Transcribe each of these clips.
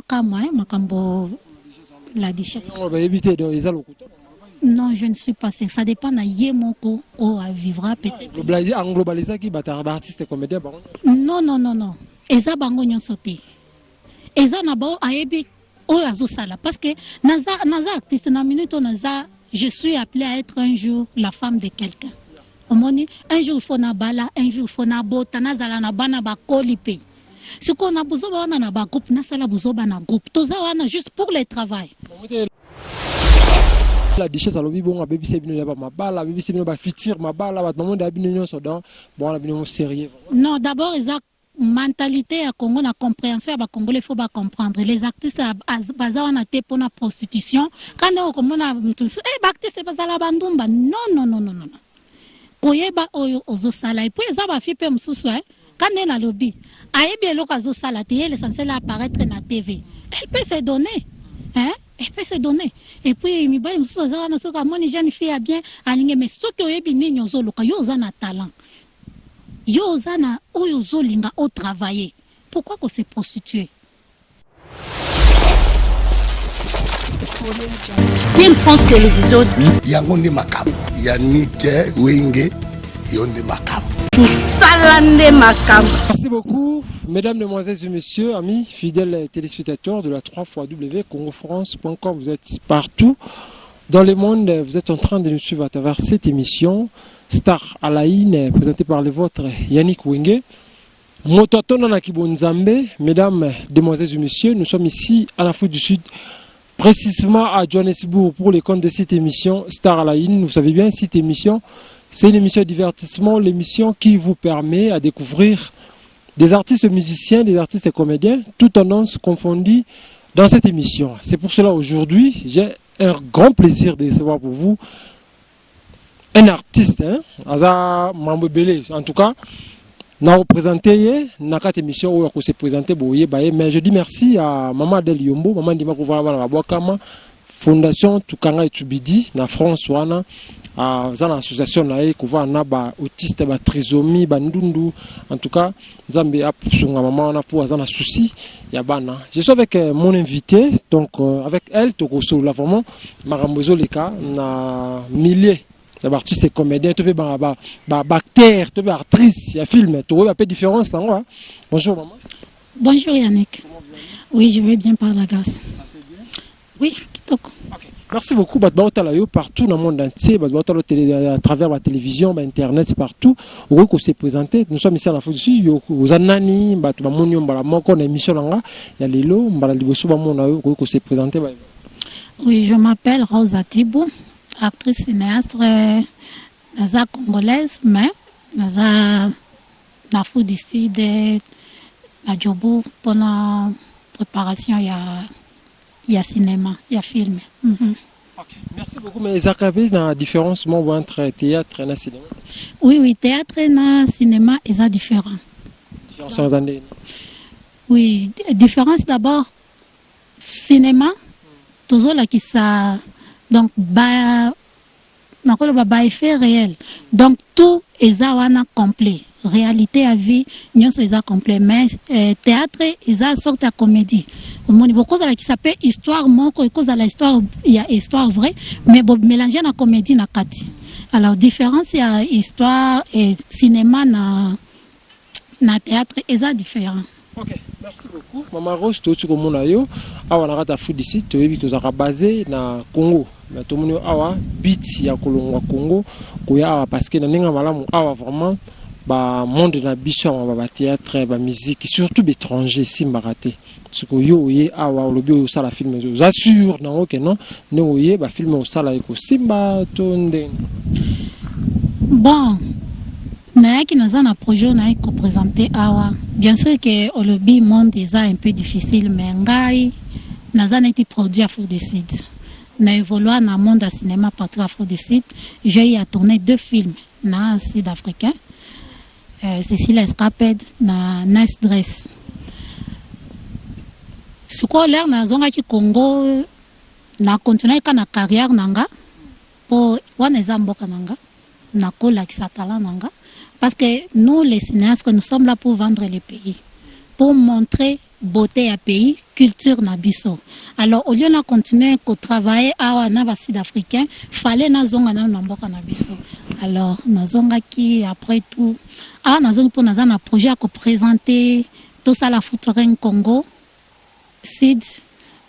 kama makambo la duchesse. Non, je ne suis pas sûre. Ça dépend de Yemoko ou à vivra peut-être. En globalisant qui bat artiste comédien. Non. Eza bango nyosote. Eza nabo aebi o azosala parce que naza artiste na minute naza je suis appelée à être un jour la femme de quelqu'un. Un jour il faut na bala, un jour il faut na bota nazala na bana ba kolipe. Ce qu'on a besoin wana na ba groupe na sala buzoba na groupe. Toza wana juste pour le travail. La duchesse a lobby bon a baby sebino ya ba mabala, baby sebino ba fitir mabala, ba monde abino nyonso donc bon abino sérieux. Non, d'abord ils a mentalité à Congo na compréhension à Congolais faut pas comprendre les artistes baza wana te pour la prostitution quand on komona artiste bazala bandumba non koyeba oyo ozosala et puis eza ba fi pe msusu quand na lobby ayebi eloko azosala te l'essentiel apparaître na TV elle peut se donner elle peut se donner et puis mibali msusu azala na soka moni jeune fille bien alinge mais soki oyebi nini ozoloka yo oza na talent yo oza na oyo ozolinga au travailler pourquoi qu'on se prostituer. Film France Télévision yango nde makam Yannick Wenge yonde makam tout salande makam. Merci beaucoup mesdames, demoiselles et messieurs, amis fidèles téléspectateurs de la 3xW congofrance.com. Vous êtes partout dans le monde, vous êtes en train de nous suivre à travers cette émission Star à la Ine, présentée par le vôtre Yannick Wenge. Mototon na Kibonzambe, mesdames, demoiselles et messieurs, nous sommes ici à l'Afrique du Sud, précisément à Johannesburg pour les comptes de cette émission Star à la Ine. Vous savez bien, cette émission, c'est une émission de divertissement, l'émission qui vous permet à découvrir des artistes musiciens, des artistes comédiens, tout tendance confondues dans cette émission. C'est pour cela aujourd'hui, j'ai un grand plaisir de recevoir pour vous un artiste, Aza Mambobele, en tout cas, n'a représenté na quatre émissions où il s'est présenté, mais je dis merci à Maman Adel Yombo, Maman Dima Kouvara Bwakama, Fondation Tukanga et Tubidi, na France, wana, à une association na Kouvara na ba autiste, ba trisomie, ba ndundu, en tout cas, Zambé a sunga maman na pour azana souci, yabana. Je suis avec mon invité, donc avec elle, Tokoso, là vraiment, Marambozo Leka, na milliers. C'est artiste et comédien, tu peux acteur, tu peux actrice, il y a film, tu vois un peu de différence. Bonjour maman. Bonjour Yannick. Oui, je vais bien par la grâce. Ça fait bien? Oui, kitoko. Okay. Merci beaucoup. Partout dans le monde entier, à travers la télévision, Internet, partout, où on s'est présenté. Nous sommes ici à la Afrique du Sud, aux Anani, on a émission là, il y a les lots, on s'est présenté. Oui, je m'appelle Rosa Tibou. Actrice cinéaste naza congolaise mais naza na fou d'ici de la Djobo pour la préparation il y a cinéma il y a film. Okay. Merci beaucoup. Mais ça cabe la différence entre théâtre et cinéma. Oui, théâtre et cinéma ils sont différents. Oui, différence d'abord cinéma toujours là qui ça. Donc, effet réel. Donc, tout est complet. Réalité à vie, nous sommes complet. Mais théâtre, il y a une sorte de comédie. Beaucoup de qui s'appelle histoire, il y a histoire vraie, mais mélanger la comédie na kati. Alors, différence, il y a histoire et cinéma na théâtre, ils sont différents. Ok, merci beaucoup. Maman Rose, tu es comme yo, awa na kata food ici, tu es basé na Congo. Mais tout le monde awa beat ya kolongwa Congo, koya awa parce que na ninga malamu awa vraiment ba monde na biso ba théâtre, ba musique, surtout étranger si maraté. Ce que yo yé awa lobi yo sala film, j'assure na ok non, ne oyé ba film au sala eko simba tonde. Bon. Qui nous a un projet qu'on présenté bien sûr que le monde est un peu difficile mais nous avons été produit à Fort de Sud. Nous avons évolué dans le monde du cinéma partout à Fort de Sud. J'ai tourné 2 films dans le sud-africain. Cécile Escaped dans Nice Dress. Ce qu'on a l'air dans le Congo, na continuer na carrière nanga pour wana zamboka nanga na kola ki talent nanga. Parce que nous, les cinéastes, nous sommes là pour vendre les pays. pour montrer beauté à pays, culture na biso. Alors au lieu de continuer à travailler à na sud-africain, fallait na zonga na mboka na biso. Alors na zonga qui après tout na zonga pour na un projet à présenter tout ça la Futuring Congo, Sud,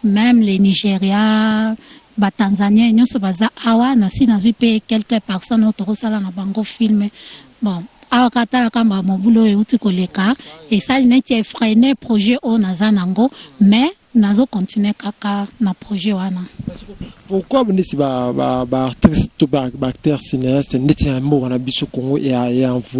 même les Nigeria, ba Tanzania, nous sommes awa na si na zupe quelques personnes autour ça na bango film. Bon, awa kata kamba mobulo e uti koleka et ça n'est effréné projet au nazanango mais nazo continuer kaka na projet wana. Pourquoi vous n'êtes pas artiste ou acteur cinéaste n'était un mot na biso Congo et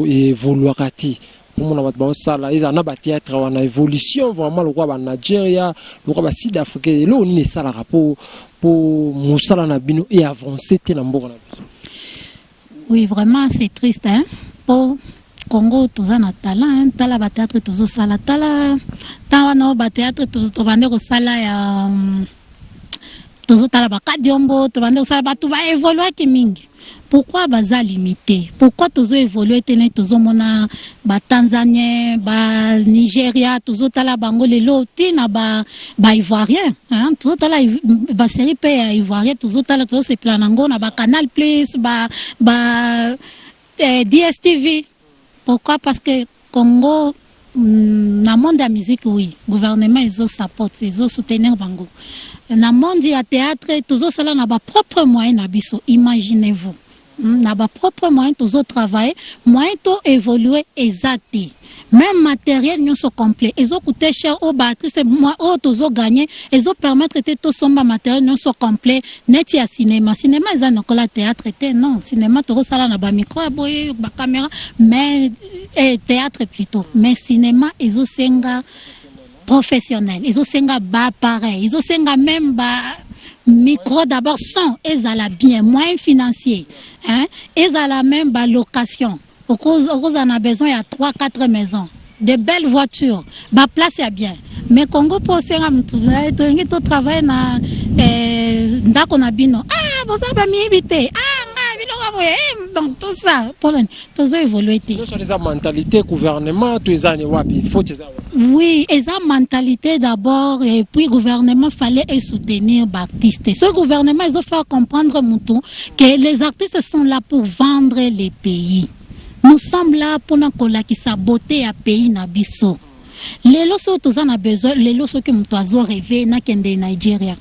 évoluer kati pour mon abat ça là ils en a théâtre en évolution vraiment le roi ba Nigeria le roi ba Sud-Afrique là on est ça la rapport pour musala na bino et avancer te na mboka na biso. Oui vraiment c'est triste hein pour Congo tous en talent tala ba théâtre tous sala tala tawana ba théâtre tous to bande ko sala ya tous tala ba kadiombo to bande ko sala ba tu ba évoluer ki mingi. Pourquoi baza limité? Pourquoi tous évoluer tene tous mona ba Tanzanien, ba Nigeria, tous tala bango lelo tina ba ivoirien, hein? Tous tala ba série pe ivoirien, tous tala tous se planango na ba Canal Plus, ba DSTV. Pourquoi? Parce que Congo na monde de la musique oui, gouvernement ils supportent, ils soutenir bango. Na monde de théâtre tous cela na ba propre moyen na biso, imaginez-vous. Na ba propre moyen tous travailler, moyen to évoluer exact. Même matériel nous sont complet. Ils ont coûté cher aux batteries, moi tous gagner, ils ont permettre de tout somba matériel nous sont complet. Net ya cinéma, cinéma ils ont encore la théâtre non, cinéma tout ça là na ba micro, ba caméra, mais théâtre plutôt. Mais cinéma ils ont senga professionnel, ils ont senga ba pareil, ils ont senga même ba micro d'abord son, ils ont la bien moins financier, hein, ils ont la même ba location. Au cause on a besoin il y a 3-4 maisons, de belles voitures, ba place est bien. Mais Congo pour senga tout travail na ndako na bino. Ah, vous avez mis invité. Donc tout ça, tout ça évolué. Sur les mentalités gouvernement, tout ça il faut que ça. Oui, et ça mentalité d'abord et puis gouvernement fallait soutenir les artistes. Ce gouvernement ils ont fait comprendre Moutou que les artistes sont là pour vendre les pays. Nous sommes là pour nous qui saboter à pays na biso. Les losos tous en a besoin, les losos que Moutou rêvé na kende Nigeria.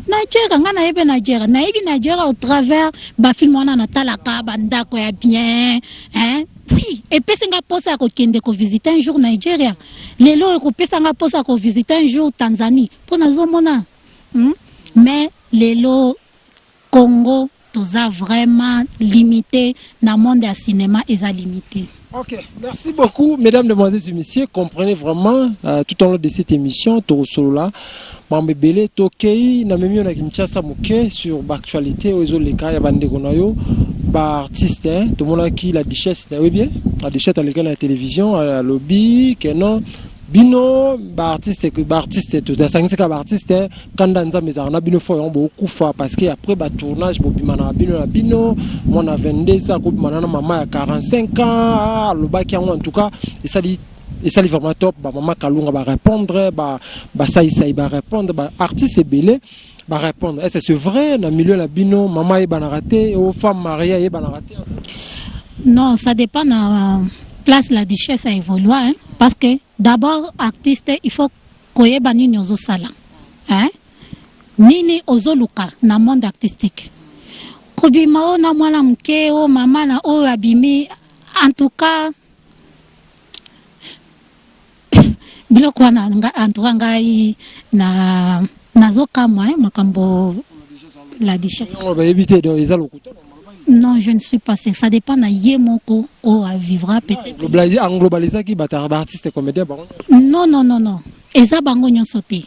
Nigeria, Nigeria au travers ba film on a talaka banda ko ya bien, hein? Oui, et puis c'est nga posa ko kende ko visiter un jour Nigeria. Lelo ko pesa nga posa ko visiter un jour Tanzanie. Pour nazo mona. Mais lelo Congo tous a vraiment limité dans le monde du cinéma ils a limité. Ok, merci beaucoup, mesdames, demoiselles et messieurs. Comprenez vraiment tout au long de cette émission, Toro Solola, Mambebele, Tokei, Namemi, on a Kinshasa Mouké sur l'actualité, aux autres cas, il y a Bande Gonayo, artiste, tout le monde qui la duchesse, oui bien, la duchesse à la télévision, à la lobby, que non. Bino artiste tout ça c'est comme artiste quand dans mes arna bino faut beaucoup fois parce que après ba tournage bobimana bino mon a 22 ça ko manana maman a 45 ans le bac en tout cas et ça dit vraiment top ba maman Kalunga va répondre ba ça va répondre ba artiste belé va répondre est-ce que c'est vrai dans milieu la bino maman est banaraté aux femmes mariées est banaraté. Non, ça dépend de place la duchesse a évolué hein, parce que d'abord artiste il faut koyeba nini ozo sala hein nini ozo luka na monde artistique kobima o na mwana mke o mama na o abimi en tout cas biloko wana en tout cas ngai na nazoka moi makambo la duchesse. On va éviter de les alokuta. Non, je ne suis pas sûr. Ça dépend de Yemoko ou à vivra peut-être. En globalisant qui bat artiste comédien. Non. Eza bango nyonsote.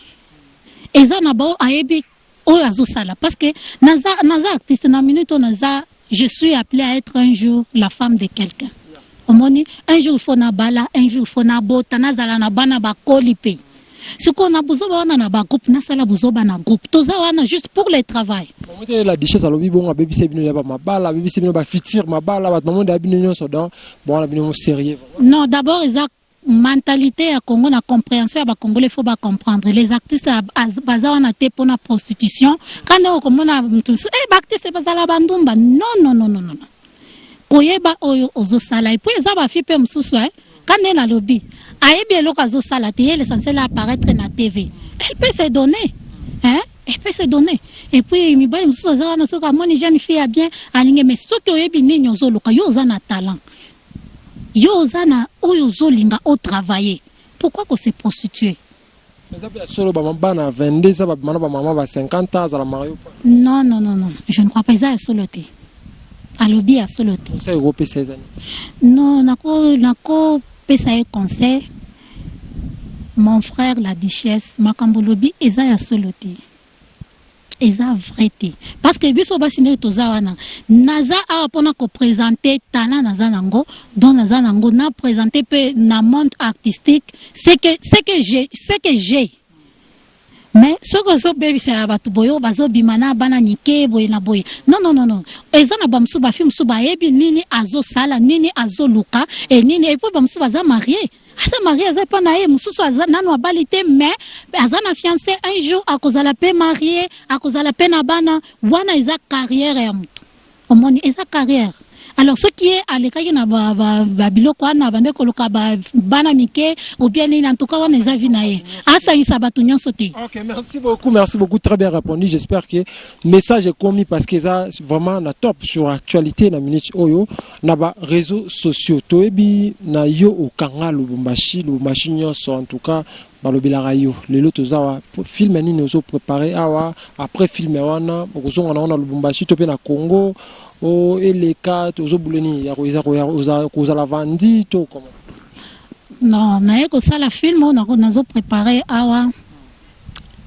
Eza nabo aebi o azosala parce que naza artiste na minute naza je suis appelé à être un jour la femme de quelqu'un. Omoni un jour il faut na bala, un jour il faut na bota nazala na bana ba kolipe. Ce qu'on a besoin na ba groupe na sala buzoba na groupe. Toza wana juste pour le travail. La duchesse à l'obi bon baby c'est bien ya ba mabala, baby c'est bien ba fitir mabala, ba monde abino nyonso donc bon abino sérieux. Non, d'abord ils a mentalité à Congo na compréhension à Congolais faut pas comprendre les artistes baza wana te pour la prostitution quand on komona artiste bazala bandumba non koyeba oyo ozosala et puis eza ba fi pe msusu quand na lobby ayebi eloko azosala te l'essentiel apparaître na TV elle peut se donner elle peut se donner et puis mibali msusu za wana soka moni jeune fille bien alinge mais soki oyebi nini ozoluka yo oza na talent yo zana oyo zolinga au travailler pourquoi qu'on se prostituer solo ba mabana 22 ça ba maman ba 50 ans za la mario non je ne crois pas ça solo te alobi a solo te ça européen 16 ans non nako pesa e conseil mon frère la duchesse makambo lobi eza ya solo te eza vrai te parce que biso basine toza wana naza a pona ko présenter talent naza nango donc naza nango na présenter pe na monde artistique c'est que j'ai mais ce que zo baby c'est abatu boyo bazo bimana bana nike boy na boy non eza na bamsu ba film su ba yebi nini azo sala nini azo luka et nini et puis bamsu baza marié asa marié aza pa na ye mususu aza nanu abalite mais aza na fiancé un jour akozala pe marié akozala pe na bana wana eza carrière ya mutu omoni eza carrière alors ce qui est à l'écart na ba biloko wana bande koloka bana mike ou bien en tout cas wana eza vinaye asa isa batu nyonso te. OK, merci beaucoup, très bien répondu. J'espère que le message est commis parce que ça vraiment na top sur l'actualité na minute oyo na ba réseaux sociaux toebi na yo au Kanga Lubumbashi nyonso en tout cas balobelaka yo lelo tozawa film nini ozo préparer awa après film wana okozonga na Lubumbashi to pe na Congo o eleka tozo buleni ya koza la vandi to comment non na eko sala film on nazo préparer awa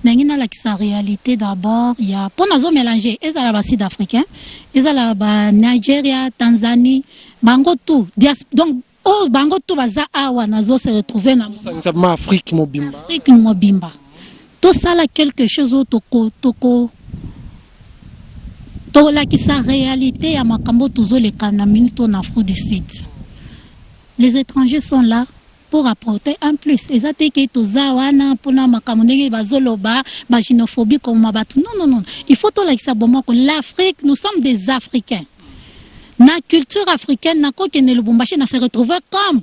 nangina la sa réalité d'abord il y a pour nazo mélanger ezala ba sud africain ezala ba Nigeria Tanzanie bango tout donc oh bango tout baza awa nazo se retrouver na Afrique mobimba tout ça là quelque chose toko la qui sa réalité à makambo toujours les canamines en Afrique du Sud. Les étrangers sont là pour apporter un plus. Exactement que toza wana pour na makambo ndenge bazoloba ba xénophobie comme mabatu. Non. Il faut tout la qui sa bon que l'Afrique, nous sommes des Africains. Na culture africaine na ko kene Lubumbashi na se retrouver comme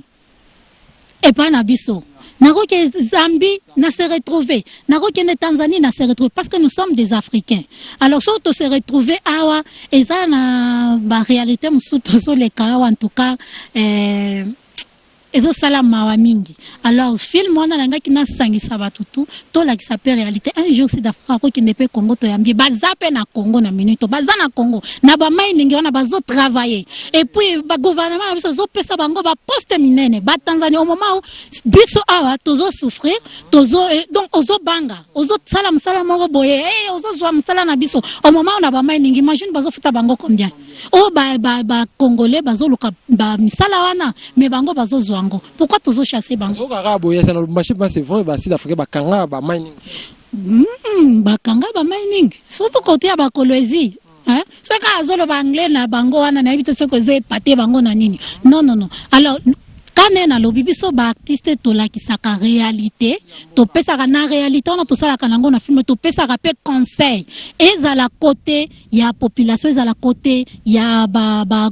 et pas na biso. Nako ke Zambie na se retrouver, nako ke Tanzanie na se retrouver parce que nous sommes des Africains. Alors surtout se retrouver awa et ça na ba réalité musuto so les cas en tout cas ezo sala mawa mingi. Alors film wana nanga kina sangisa batutu to la qui s'appelle réalité un jour c'est d'Afrique ko ki ne pe Congo to yambi bazape na Congo na minute baza na Congo na ba mining wana bazo travailler et puis ba gouvernement na biso zo pesa bango ba poste minene ba Tanzanie au moment où biso awa tozo souffrir tozo donc ozo banga ozo sala msala moko boye ozo zwa msala na biso au moment où na ba mining imagine bazo futa bango combien oh ba congolais bazo luka ba misala wana mais bango bazo zwa pourquoi tous chasser bango c'est vrai ba sud africain ba kanga ba mining bakanga ba mining surtout côté ba Kolwezi hein ce ka azolo ba anglais na bango wana na ebite soko ze paté bango na nini non alors quand na lobi biso ba artiste to la ki saka réalité to pesa na réalité on to sala kanango na film to pesa pe conseil ezala côté ya population ezala côté ya ba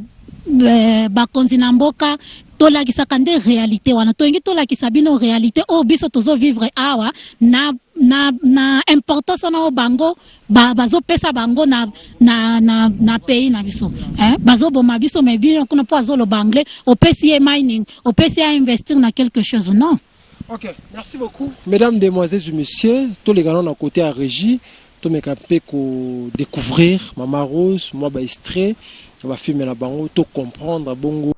konzina mboka tola ki sakande réalité wana toingi tola ki sabino réalité o biso tozo vivre awa na importance na bango bazo pesa bango na pays na biso bazo boma biso mais bien kuna po azolo banglais au PCA mining au PCA investir na quelque chose non. OK, merci beaucoup mesdames, demoiselles et messieurs, tous les gars à côté à régie to me capé ko découvrir Mama Rose moi ba extrait on va filmer la bango to comprendre bongo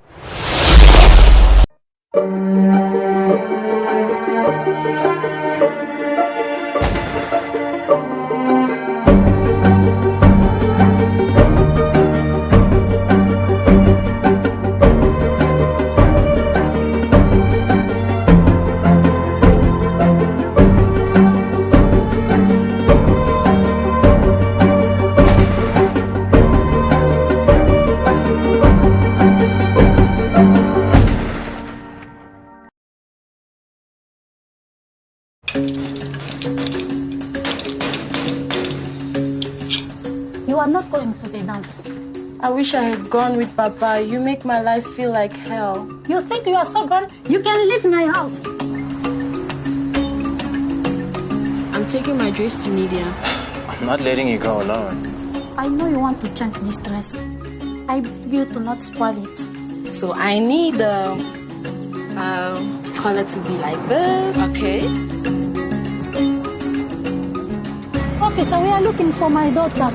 are not going to the dance. I wish I had gone with Papa. You make my life feel like hell. You think you are so grown? You can leave my house. I'm taking my dress to Nidia. I'm not letting you go alone. I know you want to change this dress. I beg you to not spoil it. So I need the color to be like this. Okay. Officer, we are looking for my daughter.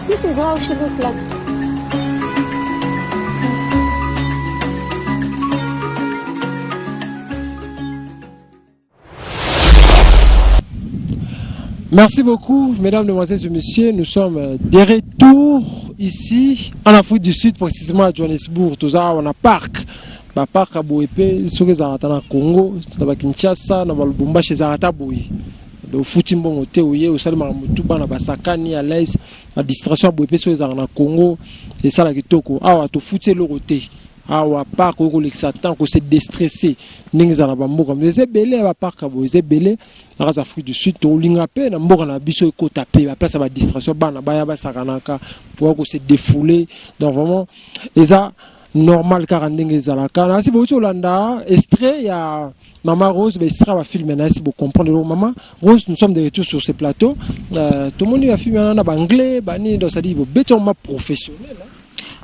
This is how she looks like. Merci beaucoup, mesdames, demoiselles et messieurs. Nous sommes de retour ici en Afrique du Sud, précisément à Johannesburg. Tout ça, on a parc. Le parc à Boépé, ceux qui sont au Congo, à Kinshasa, à Lubumbashi, à Boui. Le football au Théoye, au Salma Mutuba, à Basakani, à l'Aïs, la distraction à Boépé, ceux qui sont au Congo, et ça, la Kitoko. Ah, tu foutais le roté. Ah, parc où l'exatant, qu'on s'est déstressé. N'ingza na bambo comme c'est belé à parc à Boé, c'est belé. La race Afrique du Sud, tu l'ingapé, na mboka na biso eko tapé, la place à la distraction, bana baya basakanaka, pour qu'on se défoulé. Donc vraiment, et ça normal car n'ingza la kana. Si vous Hollanda, extrait, il y a Maman Rose, mais extrait va filmer, si vous comprenez. Maman Rose, nous sommes de retour sur ce plateau. Tout le monde va filmer en anglais, bani, donc ça dit, vous béton ma professionnel.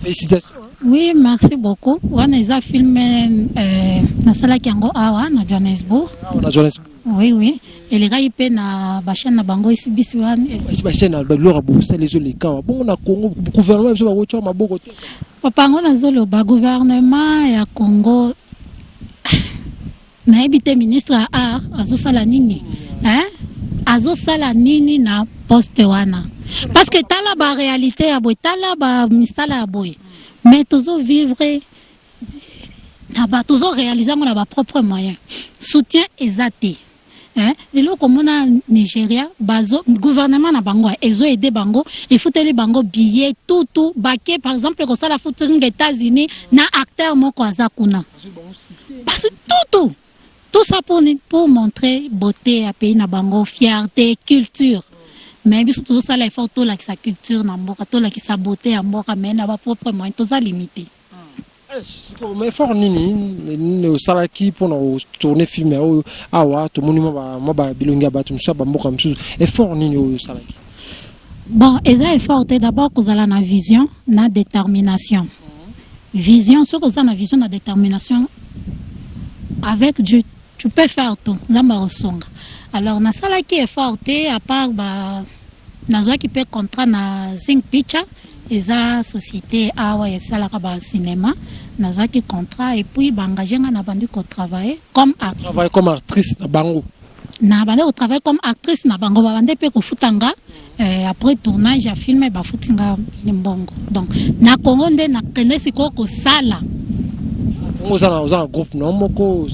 Félicitations. Oui, merci beaucoup. On a filmé dans la Kiango Awa, dans Johannesburg. Oui, oui. Et les gars, ils paient na chaîne na bango ici, Bisouane. La chaîne na Lora Boussa, les autres, les cas. Bon, on a Congo, le gouvernement, ils ont voté ma bocoté. Papa, on a zolo, le gouvernement et à Congo. Na habité ministre à art, Azo Salanini. Hein? Azo Salanini na poste wana. Parce que t'as la réalité à boy, t'as la misala à boy. Mais toujours vivre, toujours réaliser mon propre moyen. Soutien exaté. Les lots comme on a Nigeria, bazo gouvernement na bango, ils ont aidé bango, il faut les bango billets tout baquet par exemple comme ça la foot aux États-Unis na acteur mon kwaza kuna. Parce que tout ça pour montrer beauté à pays na bango, fierté, culture. Mais bien tout ça, il faut tout la sa culture, tout la sa beauté, mais n'a pas propre moyen, tout ça limité. Mais fort nini, au salaki pour nous tourner film, awa, tout le monde va bilonga battre, ça va m'ouvrir comme ça. Et fort nini au salaki. Bon, et ça est fort d'abord que vous avez la vision, la détermination. Vision, ce que vous avez la vision, la détermination, avec Dieu, tu peux faire tout. Là, alors, na sala qui est forte, à part na qui peut contrat na Zing Picture, et la société awa et ça la cinéma, na qui contrat et puis engagé na bandi ko travailler comme actrice. Travailler comme actrice na bango. Na bandi ko travailler comme actrice na bango, bandi pe ko futanga après tournage à filmer ba futinga mbongo. Donc na Congo nde na kenesi ko sala. Congo za un groupe non moko.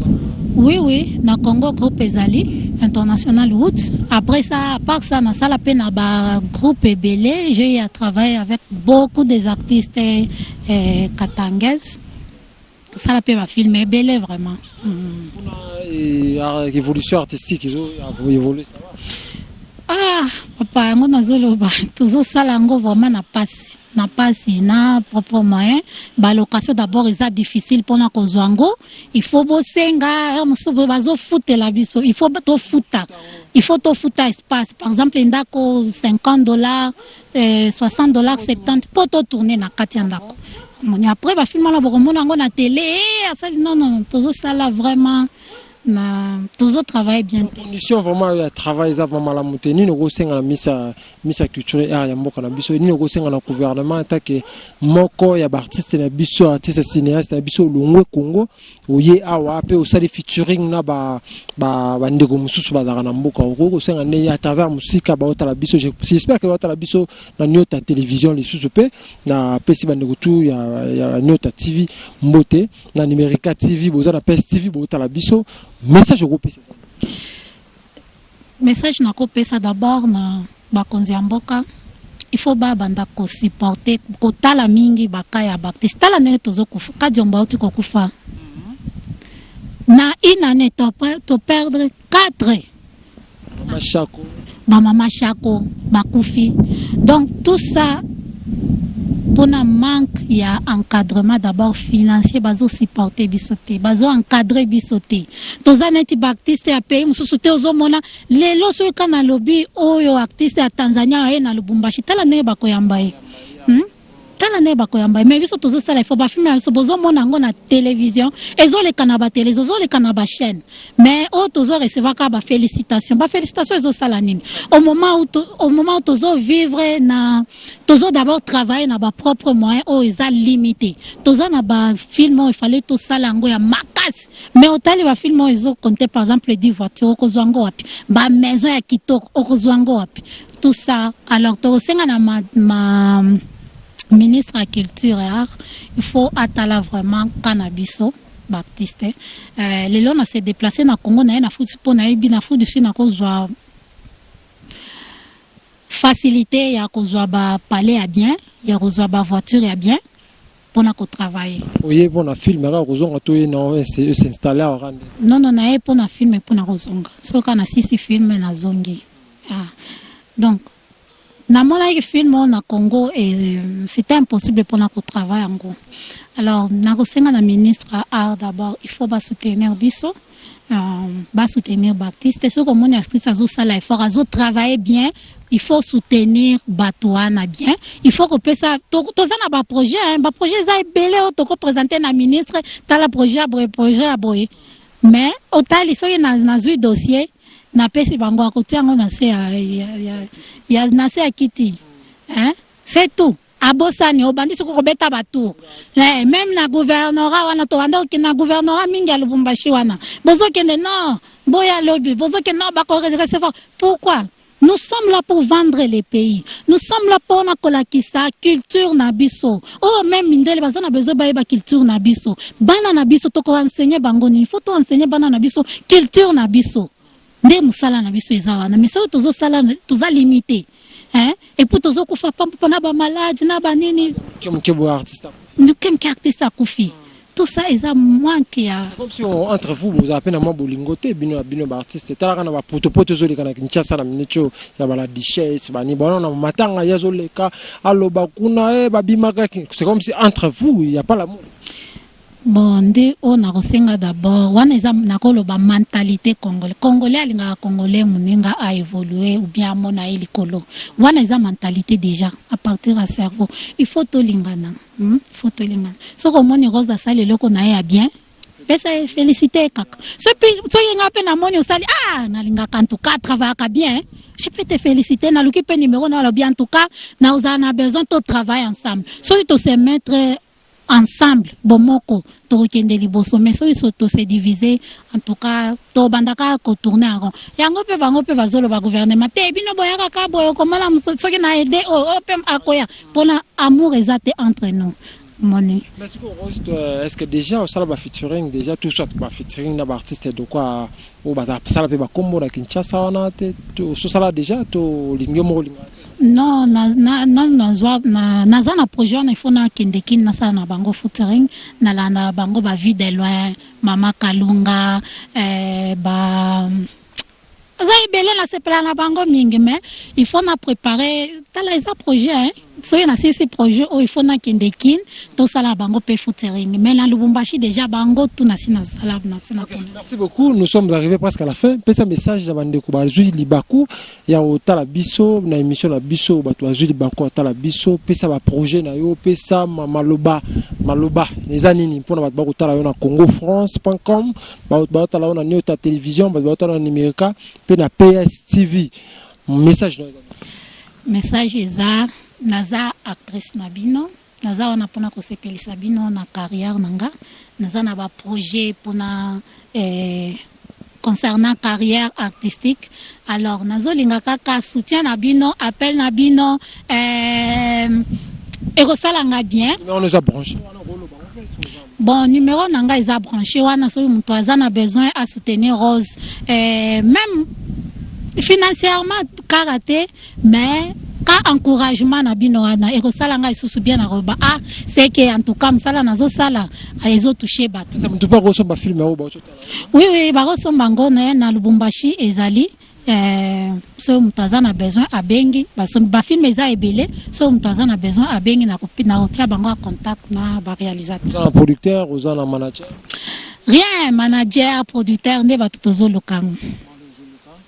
Oui, na Congo groupe Ezali International Roots. Après ça, à part ça, na sala peine à groupe Ebele, j'ai travaillé avec beaucoup des artistes katangaises. Ça la peine à filmer Ebele vraiment. Évolution artistique, ils ont évolué, ça va. Ah, papa, on a toujours ça vraiment na propre moyen. Ba location d'abord est difficile pour na kozwango. Il faut bosser nga, bazo foutre la biso. Il faut to fouta. Il faut to fouta espace. Par exemple, ndako $50, $60, $70 pour to tourner na kati ndako. Après ba film la bokomo na télé, non, toujours ça là vraiment. Toujours travailler bien. Condition vraiment de travail ça vraiment la montée ni no senga la misa culturelle ya mboka na biso ni no senga na gouvernement attaque moko ya artiste na biso artiste cinéaste na biso longwe Congo oye awa pe osali featuring na ba ndeko mususu bazaka na mboka ko senga ne à travers musique ba otala biso j'espère que ba otala biso na nyota télévision les sous pe na pesi ba ndeko tu ya nyota TV mbote na numérica TV boza na PS TV ba otala biso. Message au groupe. Message na ko pesa d'abord na bakonzi ya mboka. Il faut banda ko supporter ko tala mingi bakaya bakti. Tala ne tozo kufa kadiomba uti ko kufa. Na une année to perdre 4. Machako. Mama Chako bakufi. Donc tout ça pour un manque il y a encadrement d'abord financier bazo supporter bisoté bazo encadrer bisoté toza neti baptiste ya pays mususuté ozomona lelo so kana lobby oyo artiste ya Tanzania e na Lubumbashi tala ne bakoyamba ye tala ne bakoyamba mais biso tozo sala il faut ba filmer so bozo mona ngo na télévision ezoleka na ba télé ezoleka na ba chaîne mais o tozo recevoir ka ba félicitations ezo sala nini au moment où tozo vivre na tozo d'abord travailler na ba propre moyen o eza limité tozo na ba film il fallait to sala ngo ya makasi mais otali ba film ezo compter par exemple 10 voitures okozwa ngo wapi ba maison ya kitoko okozwa ngo wapi tout ça alors to senga na ma ministre de la Culture et Art, il faut attendre vraiment cannabiso Baptiste. Les gens s'est déplacé dans le Congo, na foot pour na ibi na foot ici na kozwa facilité ya kozwa ba palais à bien, ya kozwa ba voiture à bien pour na ko travailler. Oye pour na film ra kozonga to na s'installer à rande. Non na pour na film pour na kozonga. So kana sisi film na zongi. Donc na mona film na Congo et c'était impossible pour nous travailler en gros. Alors na kosenga na ministre art d'abord il faut ba soutenir biso ba soutenir Baptiste ce comme on actrice azo sala effort azo travailler bien il faut soutenir Batouana bien il faut que ça to na ba projet za belé to ko présenter na ministre tala projet aboye mais otali so na zui dossier na pesi bango a côté ngo na se ya na se akiti c'est tout abosani obandi soko kobeta batu même na gouvernorat wana to banda ki na gouvernorat mingi ya Lubumbashi wana bozo kende non boya lobby bozo kende non ba ko recevoir pourquoi nous sommes là pour vendre les pays. Nous sommes là pour la culture nabiso. Oh, même Mindele, on a besoin de culture nabiso. Bana nabiso, toko enseigner bangoni. Il faut tout enseigner bana nabiso, culture nabiso. Nde musala nabiso ezawana. Mais ça, tozo sala, toza limité. Et pour tozo kufa pampa na ba malade, na ba nini. Kemo artiste. Nous artiste à kufi. Tout ça, ils ont moins qu'il y a. C'est comme si entre vous, vous avez un bolingoté, bino artiste. T'as la gana poto zoli kana kinchasa na minicho ya bala dichesse bani bono na matanga ya zoleka alo bakuna babimaka. C'est comme si entre vous, il y a pas l'amour. Bon, on a reçu d'abord, on a la mentalité congolaise. Congolais, moninga a évolué ou bien mon a écolo. On a la mentalité déjà à partir du cerveau. Il faut tout lingana. Il faut tout lingana. Ce qu'on moni rose da sale le qu'on a bien. Féliciter kaka. Ce qui est un peu na moni sali na linga en tout cas travaille bien. Je peux te féliciter na luki pe numéro na bien en tout cas na on a besoin de travailler ensemble. So il faut se mettre ensemble bomoko to kende liboso mais so isoto se diviser en tout cas to bandaka ko tourner en rond yango pe bango pe bazolo ba gouvernement te bino boyaka ka boyo komala soki na aider o pe akoya pona amour ezate entre nous moni. Merci beaucoup. Est-ce que déjà au salaba featuring déjà tout ça ba featuring na ba artiste de quoi ou ba sala pe ba kombo na Kinshasa wana te to so sala déjà to lingyo mo linga. Non, na projet il faut na kendekin na sa na bango featuring na bango ba vie de loin Mama Kalunga ba Zaibele na sepela na bango mingi mais il faut na préparer tala eza projet so na ces projets il faut na kendekin to sala bango pe featuring mais na Lubumbashi déjà bango tout na sina sala na sina. Merci beaucoup, nous sommes arrivés presque à la fin. Pesa message da bandeko bazui libaku ya otala biso na émission na biso bato bazui libaku otala biso pesa ba projet na yo pesa maloba les anini pour na bato otala yo na congofrance.com bato otala yo na Nyota télévision bato otala na numérica pe na PSTV. Message eza naza actrice nabino naza wana pona ko sepelisa bino na carrière nanga naza na ba projet pona concernant carrière artistique alors nazo linga kaka soutien na bino appel na bino ekosala nga bien mais on nous a branché. Bon, numéro nanga eza branché wana so muto aza na besoin à soutenir Rose même financièrement karaté mais ka encouragement na bino wana ekosala nga isusu bien na roba c'est que en tout cas msala nazo sala ezo toucher bato ça me pas reço ba film au ba oui ba reço bango na Lubumbashi ezali so moto aza na besoin abengi bafilme eza ebele so moto aza na besoin abengi na kotia bango ya contact na baréalisateur. Oza na producteur, oza na manager? Rien, manager, producteur, nde bato tozolukango.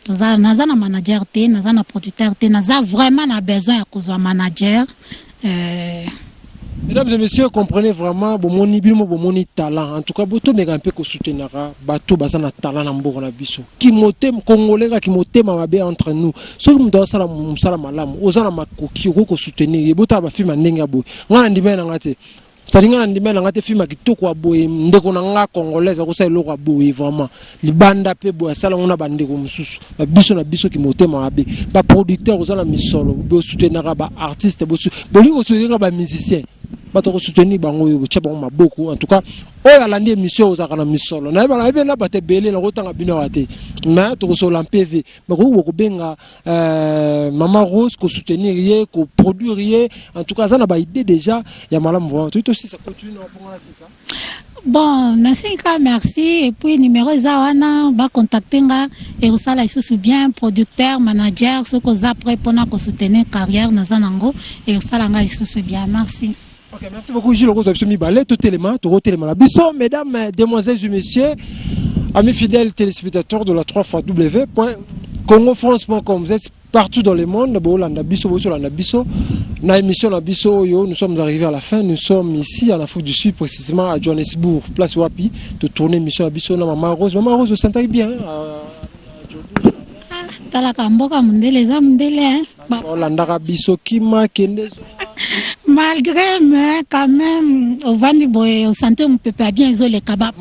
Naza na manager te, naza na producteur te, naza vraiment na besoin ya kozwa manager. Mesdames et messieurs, comprenez vraiment bomoni bino bomoni talent. En tout cas, boto mega un peu ko soutenara bato bazana talent na mboko na biso. Ki motem congolais ki motema mabe entre nous. So ki mdo sala musala malamu, ozana makoki ko soutenir. Yebota ba film ndenge abo. Ngana ndime na ngate. Salinga ndime na ngate film kitoko aboye ndeko na nga congolaise ko sa eloko aboye vraiment. Libanda pe boya sala ngona bandeko mususu. Ba biso na biso ki motema mabe. Ba producteur ozana misolo, bo soutenara ba artiste bo soutenir ba musicien. Bato soutenir bango yo tcha bango maboko en tout cas oyo alandi émission ozaka na misolo na yeba na bate belé na kotanga bino waté mais to so la PV bako ko benga Maman Rose ko soutenir ye ko produire ye en tout cas ça na ba idée déjà ya malamu vraiment tout aussi ça continue pour moi c'est ça. Bon, merci et puis numéro zawana ba contacter nga et osala isusu bien producteur manager ce que za prêt pour na ko soutenir carrière na zanango et osala nga isusu bien merci. Ok, merci beaucoup Gilles Rose Absumi Balé, tout élément, la biso, mesdames, demoiselles et messieurs, amis fidèles téléspectateurs de la 3xw.congofrance.com, vous êtes partout dans le monde, na émission na biso yo, nous sommes arrivés à la fin, nous sommes ici en Afrique du Sud, précisément à Johannesburg, place Wapi, de tourner émission na biso na Maman Rose, vous sentez bien talaka mboka mundele za mundele hein. Malgré mais quand même au vandi boy au santé on peut pas bien isoler kebab.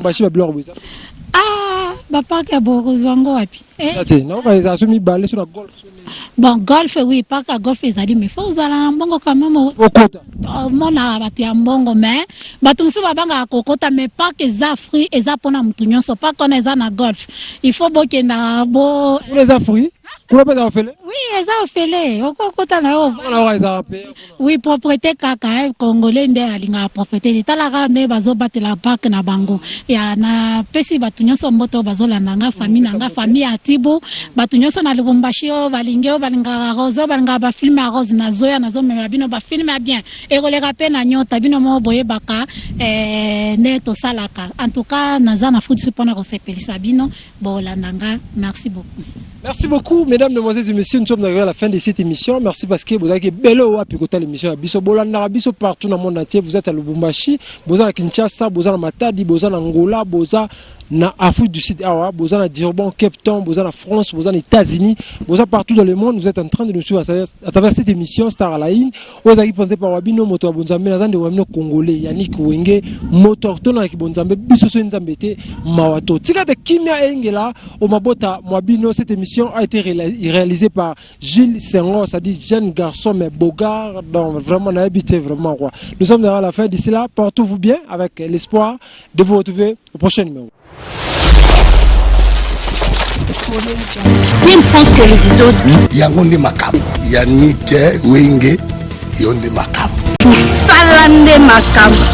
Ah papa ke bokozwango wapi bon golf oui pas que golf ezali mais faut uzala mbongo quand même okota mona batu ya mbongo mais batu musu babanga kokota mais pas que za fruit eza pona mutu nyonso pas qu'on eza na golf il faut bokenda bo les fruits. Oui, eza ofele okokota na yo oui propriété kaka congolais nde alinga propriété talaka nde bazobatela park na bango ya na pesi batu nyonso mboto bazolanda nga famille ya Tibu batu nyonso na Lubumbashi balinga rose balinga ba film ya rose na zoya nazomela bino ba film ya bien ekoleka pe na nyota bino mo boye baka nde tosalaka en tout cas naza na futu pona ko sepelisa bino bolanda nga merci beaucoup. Merci beaucoup, mesdames, demoiselles et messieurs. Nous sommes arrivés à la fin de cette émission. Merci parce que vous avez bello à picoter l'émission. Biso Bolanda, biso partout dans le monde entier. Vous êtes à Lubumbashi, vous êtes à Kinshasa, vous êtes à Matadi, vous êtes à Angola, vous êtes na Afrique du Sud, vous êtes à Durban, Cape Town, vous êtes en France, vous êtes aux États-Unis, vous êtes partout dans le monde. Vous êtes en train de nous suivre à travers cette émission Star Alain. Vous avez pensé par Wabino Moto Bonzambe, de Wabino Congolais, Yannick Wenge, Motor Tona qui Bonzambe, Bisoso Nzambete, Mawato. Tika de Kimia Engela, Omabota Wabino. Cette émission a été réalisée par Gilles Senghor, c'est-à-dire jeune garçon mais bogard, donc vraiment on a habité vraiment quoi. Nous sommes à la fin d'ici là, portez-vous bien avec l'espoir de vous retrouver au prochain numéro. Team France Télévision. yango nde makambo Yannick Wenge yo nde makambo Salande makambo.